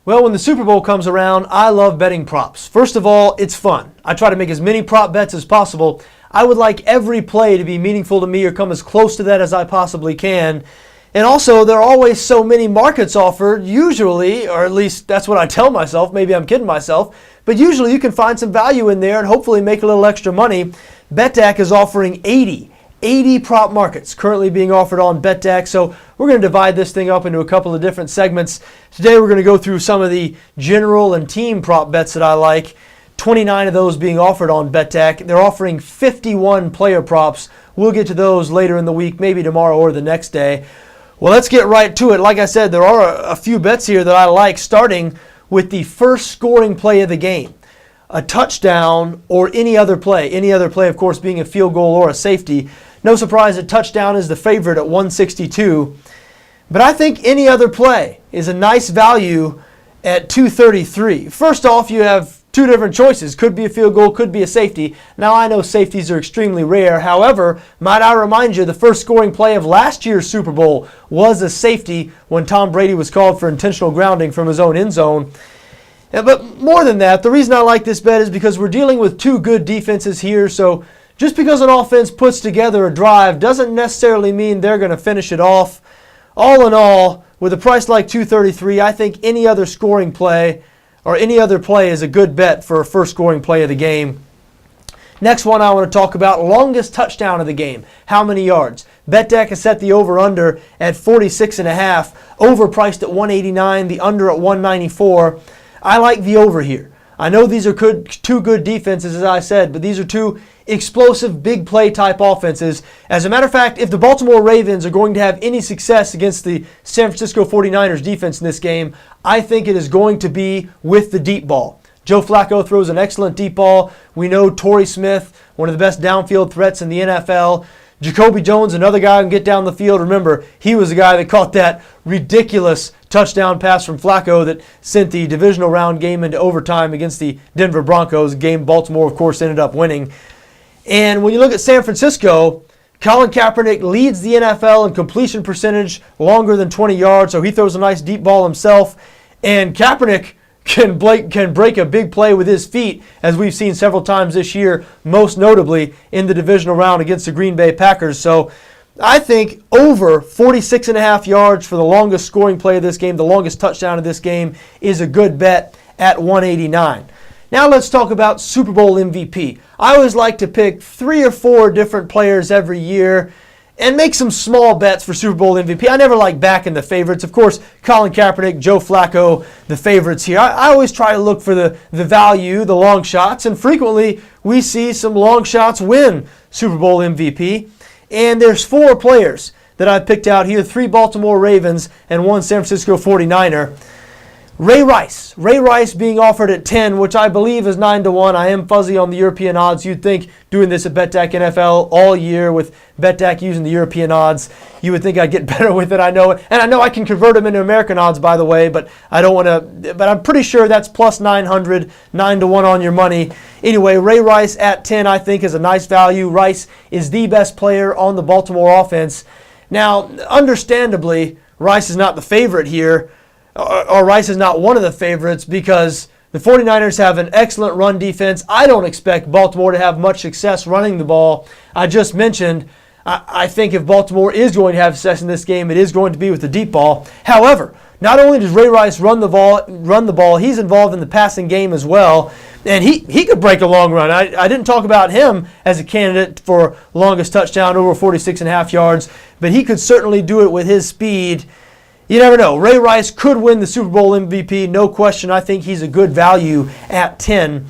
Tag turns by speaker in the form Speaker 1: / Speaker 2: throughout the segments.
Speaker 1: Well, when the Super Bowl comes around, I love betting props. First of all, it's fun. I try to make as many prop bets as possible. I would like every play to be meaningful to me or come as close to that as I possibly can. And also, there are always so many markets offered, usually, or at least that's what I tell myself. Maybe I'm kidding myself. But usually you can find some value in there and hopefully make a little extra money. BETDAQ is offering 80 prop markets currently being offered on BETDAQ. So we're going to divide this thing up into a couple of different segments. Today we're going to go through some of the general and team prop bets that I like. 29 of those being offered on BETDAQ. They're offering 51 player props. We'll get to those later in the week, maybe tomorrow or the next day. Well, let's get right to it. Like I said, there are a few bets here that I like, starting with the first scoring play of the game. A touchdown or any other play. Any other play, of course, being a field goal or a safety. No surprise, a touchdown is the favorite at 162. But I think any other play is a nice value at 233. First off, you have two different choices. Could be a field goal, could be a safety. Now, I know safeties are extremely rare. However, might I remind you, the first scoring play of last year's Super Bowl was a safety when Tom Brady was called for intentional grounding from his own end zone. But more than that, the reason I like this bet is because we're dealing with two good defenses here. So just because an offense puts together a drive doesn't necessarily mean they're going to finish it off. All in all, with a price like 233, I think any other scoring play or any other play is a good bet for a first scoring play of the game. Next one I want to talk about, longest touchdown of the game. How many yards? BETDAQ has set the over-under at 46.5, overpriced at 189, the under at 194. I like the over here. I know these are two good defenses, as I said, but these are two explosive, big play type offenses. As a matter of fact, if the Baltimore Ravens are going to have any success against the San Francisco 49ers defense in this game, I think it is going to be with the deep ball. Joe Flacco throws an excellent deep ball. We know Torrey Smith, one of the best downfield threats in the NFL. Jacoby Jones, another guy who can get down the field. Remember, he was the guy that caught that ridiculous touchdown pass from Flacco that sent the divisional round game into overtime against the Denver Broncos, a game Baltimore, of course, ended up winning. And when you look at San Francisco, Colin Kaepernick leads the NFL in completion percentage, longer than 20 yards, so he throws a nice deep ball himself. And Kaepernick can break a big play with his feet, as we've seen several times this year, most notably in the divisional round against the Green Bay Packers. So I think over 46.5 yards for the longest scoring play of this game, the longest touchdown of this game, is a good bet at 189. Now let's talk about Super Bowl MVP. I always like to pick 3 or 4 different players every year and make some small bets for Super Bowl MVP. I never like backing the favorites. Of course, Colin Kaepernick, Joe Flacco, the favorites here. I always try to look for the value, the long shots, and frequently we see some long shots win Super Bowl MVP. And there's 4 players that I've picked out here, 3 Baltimore Ravens and 1 San Francisco 49er. Ray Rice being offered at 10, which I believe is 9-1. I am fuzzy on the European odds. You'd think doing this at BETDAQ NFL all year with BETDAQ using the European odds, you would think I'd get better with it. I know it. And I know I can convert them into American odds, by the way, but I don't want to. But I'm pretty sure that's plus 900, 9-1 on your money. Anyway, Ray Rice at 10, I think, is a nice value. Rice is the best player on the Baltimore offense. Now, understandably, Rice is not the favorite here. Or Rice is not one of the favorites because the 49ers have an excellent run defense. I don't expect Baltimore to have much success running the ball. I just mentioned, I think if Baltimore is going to have success in this game, it is going to be with the deep ball. However, not only does Ray Rice run the ball, he's involved in the passing game as well. And he could break a long run. I didn't talk about him as a candidate for longest touchdown over 46.5 yards, but he could certainly do it with his speed. You never know. Ray Rice could win the Super Bowl MVP, no question. I think he's a good value at 10.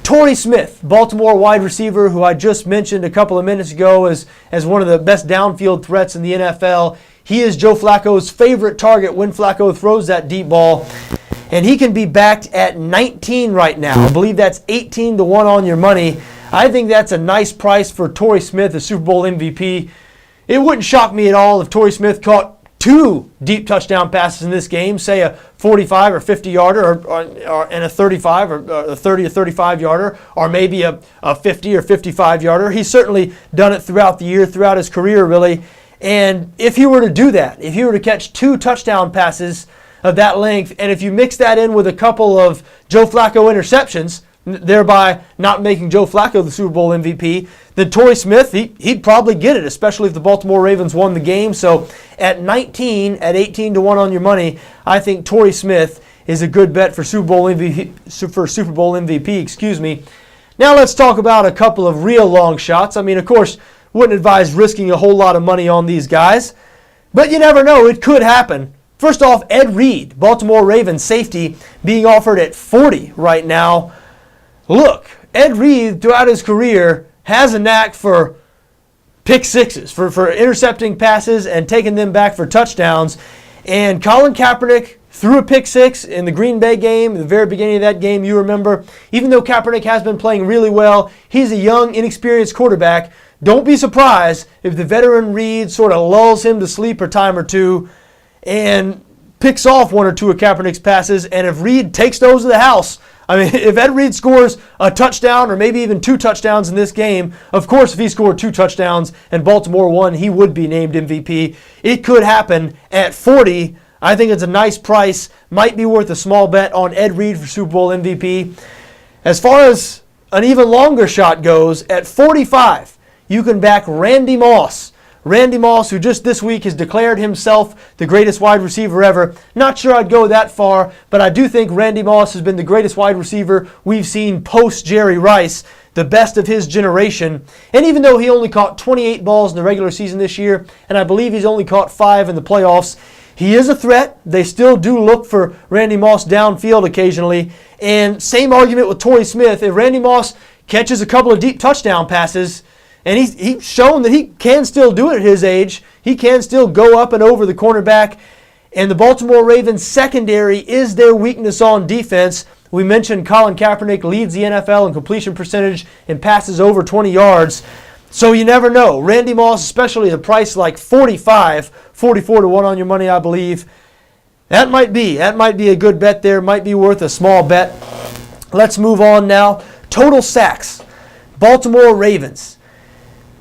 Speaker 1: Torrey Smith, Baltimore wide receiver, who I just mentioned a couple of minutes ago as one of the best downfield threats in the NFL. He is Joe Flacco's favorite target when Flacco throws that deep ball. And he can be backed at 19 right now. I believe that's 18-1 on your money. I think that's a nice price for Torrey Smith, the Super Bowl MVP. It wouldn't shock me at all if Torrey Smith caught 2 deep touchdown passes in this game, say a 45 or 50 yarder and a 35 or a 30 or 35 yarder, or maybe a 50 or 55 yarder. He's certainly done it throughout the year, throughout his career really. And if he were to do that, if he were to catch 2 touchdown passes of that length. And if you mix that in with a couple of Joe Flacco interceptions, thereby not making Joe Flacco the Super Bowl MVP, then Torrey Smith, he'd probably get it, especially if the Baltimore Ravens won the game. So at 19, at 18 to 1 on your money, I think Torrey Smith is a good bet for Super Bowl MVP, excuse me. Now let's talk about a couple of real long shots. I mean, of course, wouldn't advise risking a whole lot of money on these guys, but you never know, it could happen. First off, Ed Reed, Baltimore Ravens safety, being offered at 40 right now. Look, Ed Reed, throughout his career, has a knack for pick sixes, for intercepting passes and taking them back for touchdowns. And Colin Kaepernick threw a pick six in the Green Bay game, the very beginning of that game, you remember. Even though Kaepernick has been playing really well, he's a young, inexperienced quarterback. Don't be surprised if the veteran Reed sort of lulls him to sleep a time or two and picks off one or two of Kaepernick's passes. And if Reed takes those to the house, I mean, if Ed Reed scores a touchdown or maybe even 2 touchdowns in this game, of course, if he scored 2 touchdowns and Baltimore won, he would be named MVP. It could happen at 40. I think it's a nice price. Might be worth a small bet on Ed Reed for Super Bowl MVP. As far as an even longer shot goes, at 45, you can back Randy Moss. Randy Moss, who just this week has declared himself the greatest wide receiver ever. Not sure I'd go that far, but I do think Randy Moss has been the greatest wide receiver we've seen post Jerry Rice, the best of his generation. And even though he only caught 28 balls in the regular season this year, and I believe he's only caught 5 in the playoffs, he is a threat. They still do look for Randy Moss downfield occasionally. And same argument with Torrey Smith. If Randy Moss catches a couple of deep touchdown passes, and he's shown that he can still do it at his age. He can still go up and over the cornerback. And the Baltimore Ravens secondary is their weakness on defense. We mentioned Colin Kaepernick leads the NFL in completion percentage and passes over 20 yards. So you never know. Randy Moss, especially at a price like 44 to 1 on your money, I believe. That might be a good bet there. Might be worth a small bet. Let's move on now. Total sacks. Baltimore Ravens.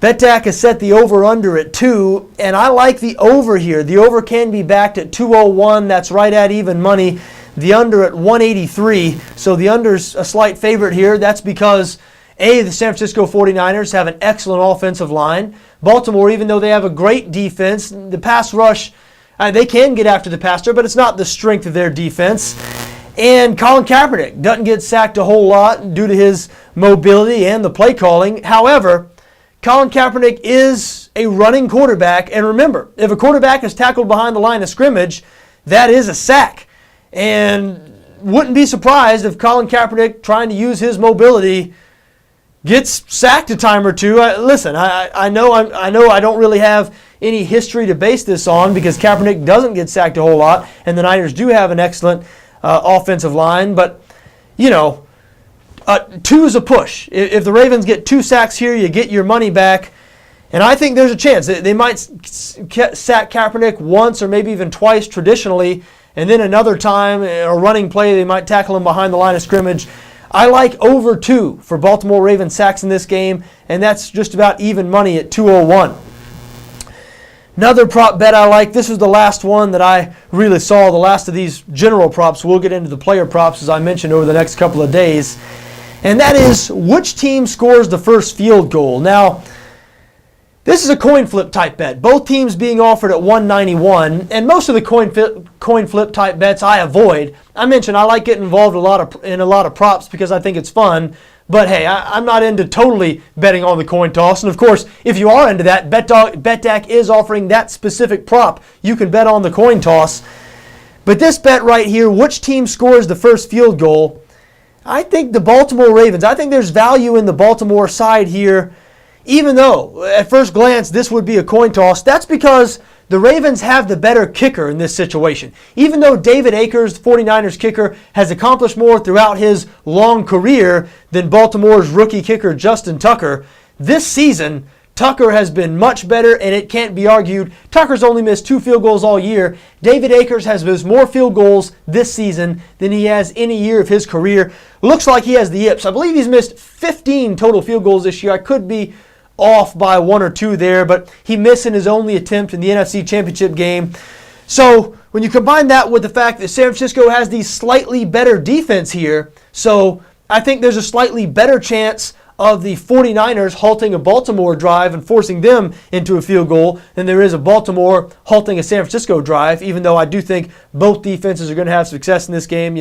Speaker 1: BETDAQ has set the over-under at 2, and I like the over here. The over can be backed at 201. That's right at even money. The under at 183. So the under's a slight favorite here. That's because, A, the San Francisco 49ers have an excellent offensive line. Baltimore, even though they have a great defense, the pass rush, they can get after the passer, but it's not the strength of their defense. And Colin Kaepernick doesn't get sacked a whole lot due to his mobility and the play calling. However, Colin Kaepernick is a running quarterback, and remember, if a quarterback is tackled behind the line of scrimmage, that is a sack. And wouldn't be surprised if Colin Kaepernick, trying to use his mobility, gets sacked a time or two. Listen, I know I don't really have any history to base this on because Kaepernick doesn't get sacked a whole lot, and the Niners do have an excellent offensive line, but, you know, 2 is a push. If the Ravens get 2 sacks here, you get your money back. And I think there's a chance. They might sack Kaepernick once or maybe even twice traditionally, and then another time, a running play, they might tackle him behind the line of scrimmage. I like over 2 for Baltimore Ravens sacks in this game, and that's just about even money at 201. Another prop bet I like, this is the last one that I really saw, the last of these general props. We'll get into the player props, as I mentioned, over the next couple of days. And that is, which team scores the first field goal? Now, this is a coin flip type bet. Both teams being offered at 191, and most of the coin flip type bets I avoid. I mentioned I like getting involved in a lot of props because I think it's fun. But hey, I'm not into totally betting on the coin toss. And of course, if you are into that, BETDAQ is offering that specific prop. You can bet on the coin toss. But this bet right here, which team scores the first field goal? I think the Baltimore Ravens. I think there's value in the Baltimore side here, even though at first glance this would be a coin toss. That's because the Ravens have the better kicker in this situation. Even though David Akers, the 49ers kicker, has accomplished more throughout his long career than Baltimore's rookie kicker Justin Tucker, this season Tucker has been much better, and it can't be argued. Tucker's only missed 2 field goals all year. David Akers has missed more field goals this season than he has any year of his career. Looks like he has the yips. I believe he's missed 15 total field goals this year. I could be off by 1 or 2 there, but he missed in his only attempt in the NFC Championship game. So when you combine that with the fact that San Francisco has the slightly better defense here, so I think there's a slightly better chance of the 49ers halting a Baltimore drive and forcing them into a field goal than there is of Baltimore halting a San Francisco drive, even though I do think both defenses are going to have success in this game,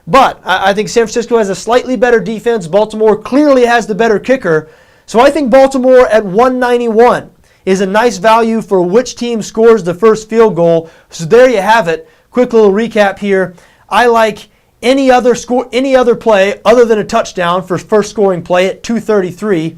Speaker 1: But I think San Francisco has a slightly better defense. Baltimore clearly has the better kicker. So I think Baltimore at 191 is a nice value for which team scores the first field goal. So there you have it. Quick little recap here. I like any other play other than a touchdown for first scoring play at 233.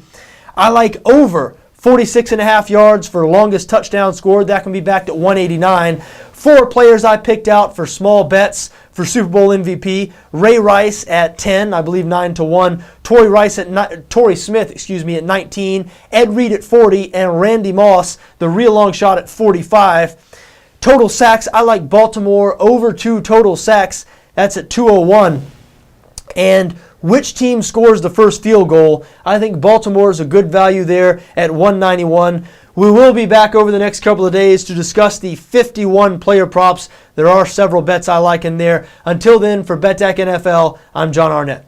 Speaker 1: I like over 46.5 yards for longest touchdown scored. That can be backed at 189. 4 players I picked out for small bets for Super Bowl MVP. Ray Rice at 10, I believe 9-1. Torrey Smith, at 19. Ed Reed at 40, and Randy Moss, the real long shot, at 45. Total sacks, I like Baltimore over 2 total sacks. That's at 201. And which team scores the first field goal? I think Baltimore is a good value there at 191. We will be back over the next couple of days to discuss the 51 player props. There are several bets I like in there. Until then, for BETDAQ NFL, I'm John Arnette.